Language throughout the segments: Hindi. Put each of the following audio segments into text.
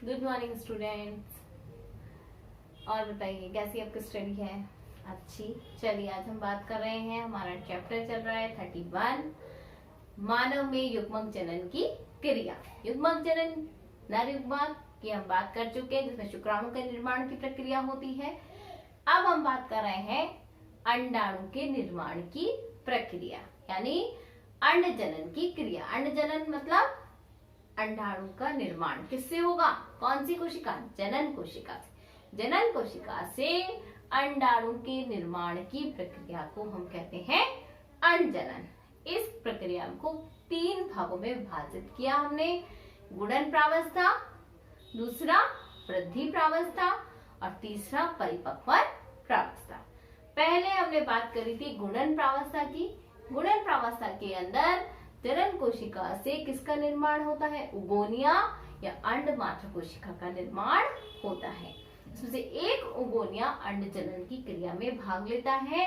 Good morning students. और बताइए कैसी आपकी स्टडी है? अच्छी। चलिए आज हम बात कर रहे हैं, हमारा चैप्टर चल रहा है 31, मानव में युग्मक जनन की क्रिया। युग्मक जनन नर युग्मक की हम बात कर चुके हैं, जिसमें शुक्राणु के निर्माण की प्रक्रिया होती है। अब हम बात कर रहे हैं अंडाणु के निर्माण की प्रक्रिया, यानी अंड जनन की क्रिया। अंड जनन मतलब अंडाणु का निर्माण किससे होगा? कौन सी कोशिका? जनन कोशिका से। जनन कोशिका से अंडाणु के निर्माण की प्रक्रिया को हम कहते हैं अंडजनन। इस प्रक्रिया को 3 भागों में विभाजित किया हमने। गुणन प्रावस्था, दूसरा वृद्धि प्रावस्था और तीसरा परिपक्व प्रावस्था। पहले हमने बात करी थी गुणन प्रावस्था की। गुणन प्रावस्था के अंदर जनन कोशिका से किसका निर्माण होता है? उगोनिया या अंड मात्र कोशिका का निर्माण होता है। इसमें से एक उगोनिया अंड जनन की क्रिया में भाग लेता है,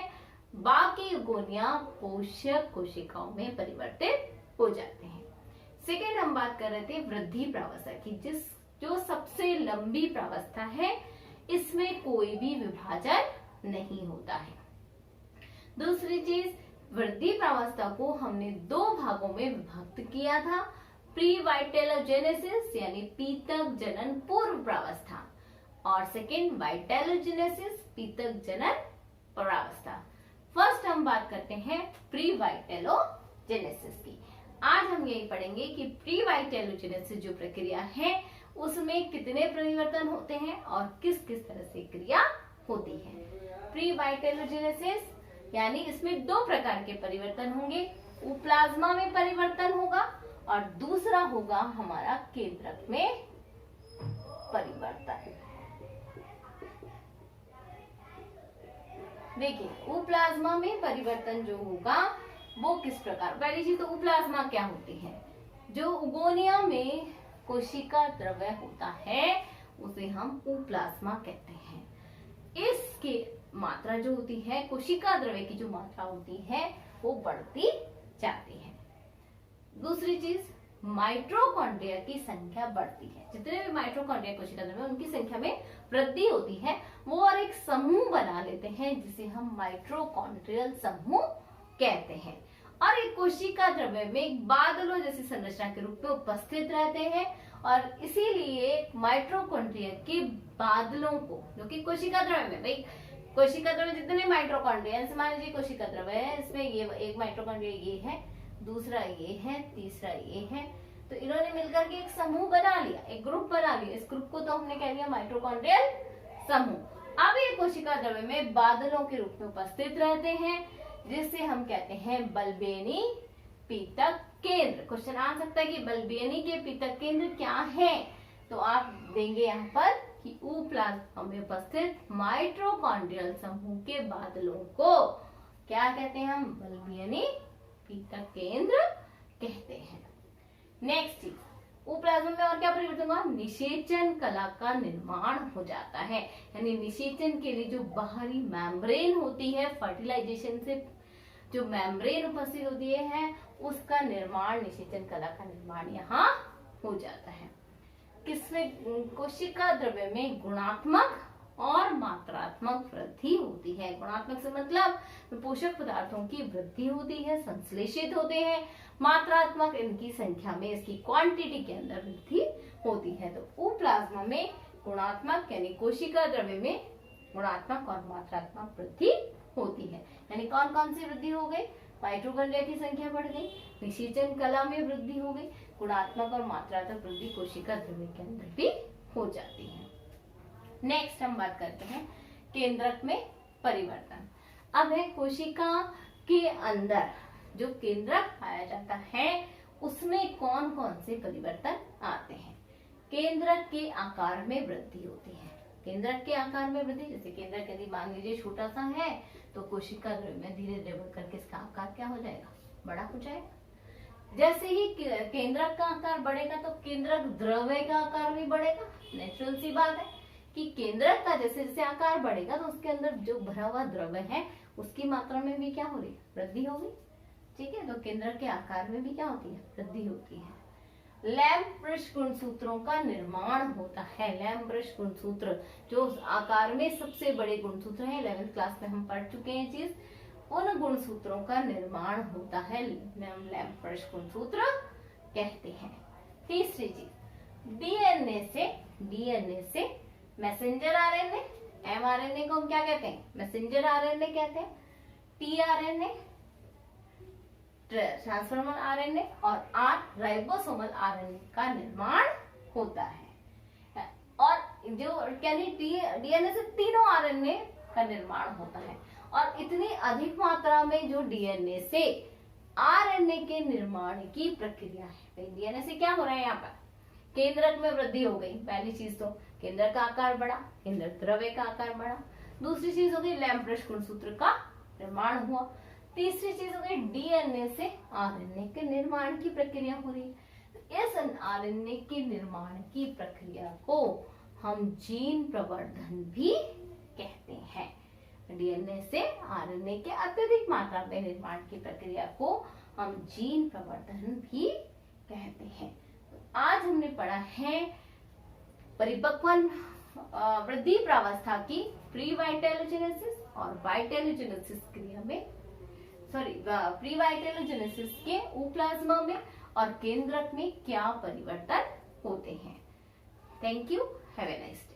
बाकी उगोनिया पोषक कोशिकाओं में परिवर्तित हो जाते हैं। सेकेंड हम बात कर रहे थे वृद्धि प्रावस्था की, जो सबसे लंबी प्रावस्था है। इसमें कोई भी विभाजन नहीं होता है। दूसरी चीज, वृद्धि प्रावस्था को हमने 2 भागों में विभक्त किया था। प्री वाइटेलोजेनेसिस यानी पीतक जनन पूर्व प्रावस्था, और सेकेंड वाइटेलोजेनेसिस पीतक जनन प्रावस्था। फर्स्ट हम बात करते हैं प्री वाइटेलोजेनेसिस की। आज हम यही पढ़ेंगे कि प्री वाइटेलोजेनेसिस जो प्रक्रिया है उसमें कितने परिवर्तन होते हैं और किस किस तरह से क्रिया होती है। प्री वाइटेलोजेनेसिस यानी इसमें 2 प्रकार के परिवर्तन होंगे। प्लाज्मा में परिवर्तन होगा और दूसरा होगा हमारा केंद्रक में परिवर्तन। देखिए प्लाज्मा में परिवर्तन जो होगा वो किस प्रकार। पहली चीज तो प्लाज्मा क्या होती है? जो उगोनिया में कोशिका द्रव्य होता है उसे हम प्लाज्मा कहते हैं। इसके मात्रा जो होती है, कोशिका द्रव्य की जो मात्रा होती है वो बढ़ती जाती है। दूसरी चीज, माइटोकॉन्ड्रिया की संख्या बढ़ती है। जितने भी माइटोकॉन्ड्रिया कोशिका द्रव्य उनकी संख्या में वृद्धि होती है, वो और एक समूह बना लेते हैं जिसे हम माइटोकॉन्ड्रियल समूह कहते हैं। और एक कोशिका द्रव्य में बादलों जैसी संरचना के रूप में उपस्थित रहते हैं, और इसीलिए माइटोकॉन्ड्रिया के बादलों को, जो कि कोशिका द्रव्य में, भाई कोशिका द्रव्य जितने माइटोकॉन्ड्रिया, मान लीजिए कोशिका द्रव्य है, इसमें ये एक माइटोकॉन्ड्रिया ये है, दूसरा ये है, तीसरा ये है, तो इन्होंने मिलकर के एक समूह बना लिया, एक ग्रुप बना लिया। इस ग्रुप को तो हमने कह दिया माइटोकॉन्ड्रियल समूह। अब ये कोशिका द्रव्य में बादलों के रूप में उपस्थित रहते हैं, जिसे हम कहते हैं बल्बेनी पीतक केंद्र। क्वेश्चन आ सकता है कि बल्बेनी के पीतक केंद्र क्या है, तो आप देंगे यहाँ पर कि प्लाज्मा में उपस्थित माइटोकॉन्ड्रियल समूह के बादलों को क्या कहते हैं? हम बल्बियनी पीतक केंद्र कहते हैं। नेक्स्ट चीज, प्लाज्मा में और क्या परिवर्तन हुआ? निषेचन कला का निर्माण हो जाता है, यानी निषेचन के लिए जो बाहरी मेम्ब्रेन होती है, फर्टिलाइजेशन से जो मेम्ब्रेन उपस्थित होती है उसका निर्माण, निषेचन कला का निर्माण यहाँ हो जाता है। किसमें? कोशिका द्रव्य में गुणात्मक और मात्रात्मक वृद्धि होती है। गुणात्मक से मतलब पोषक पदार्थों की वृद्धि होती है, संश्लेषित होते हैं। मात्रात्मक इनकी संख्या में, इसकी क्वांटिटी के अंदर वृद्धि होती है। तो प्लाज्मा में गुणात्मक यानी कोशिका द्रव्य में गुणात्मक और मात्रात्मक वृद्धि होती है। यानी कौन कौन सी वृद्धि हो गई? माइटोकॉन्ड्रिया की संख्या बढ़ गई, निषेचन कला में वृद्धि हो गई, गुणात्मक और मात्रात्मक वृद्धि कोशिका द्रव्य के अंदर भी हो जाती है। नेक्स्ट हम बात करते हैं केंद्रक में परिवर्तन। अब है कोशिका के अंदर जो केंद्रक पाया जाता है उसमें कौन कौन से परिवर्तन आते हैं। केंद्रक के आकार में वृद्धि होती है। केंद्रक के आकार में वृद्धि, जैसे केंद्रक यदि मान लीजिए छोटा सा है तो कोशिका द्रव्य में धीरे धीरे बढ़ करके इसका आकार क्या हो जाएगा? बड़ा हो जाएगा। जैसे ही केंद्रक का आकार बढ़ेगा तो केंद्रक द्रव्य का आकार भी बढ़ेगा। नेचुरल सी बात है कि केंद्रक का जैसे जैसे आकार बढ़ेगा तो उसके अंदर जो भरा हुआ द्रव्य है उसकी मात्रा में भी क्या हो रही है? वृद्धि होगी। ठीक है, तो केंद्रक के आकार में भी क्या होती है? वृद्धि होती है। लैम्ब्रश गुणसूत्रों का निर्माण होता है। लैम्ब्रश गुणसूत्र जो आकार में सबसे बड़े गुणसूत्र हैं, 11th क्लास में हम पढ़ चुके हैं चीज, उन गुणसूत्रों का निर्माण होता है, लैम्ब्रश गुणसूत्र कहते हैं। तीसरी चीज, डीएनए से मैसेंजर आरएनए, एमआरएनए को हम क्या कहते हैं, मैसेंजर आरएनए कहते हैं, टीआरएनए ट्रांसफॉर्मर आरएनए और आर राइबोसोमल आरएनए का निर्माण होता है। और जो डीएनए से तीनों आरएनए का निर्माण होता है। और इतनी अधिक मात्रा में जो डीएनए से आरएनए के निर्माण की प्रक्रिया है। डीएनए से क्या हो रहा है, यहाँ पर केंद्रक में वृद्धि हो गई। पहली चीज तो केंद्रक का आकार बढ़ा, केंद्रक द्रव्य का आकार बढ़ा। दूसरी चीज हो गई लैम्ब्रश गुणसूत्र का निर्माण हुआ। तीसरी चीज हो गई डीएनए से आरएनए के निर्माण की प्रक्रिया हो रही है। इस आरएनए के निर्माण की प्रक्रिया को हम जीन प्रवर्धन भी कहते हैं। डीएनए से आरएनए के अत्यधिक मात्रा में निर्माण की प्रक्रिया को हम जीन प्रवर्धन भी कहते हैं। आज हमने पढ़ा है परिपक्वन वृद्धि प्रावस्था की प्री वाइटेलोजेनेसिस और वाइटेलोजेनेसिस क्रिया में, प्री वाइटेलोजेनेसिस के ऊप्लाज्मा में और केंद्रक में क्या परिवर्तन होते हैं। Thank you, have a nice day.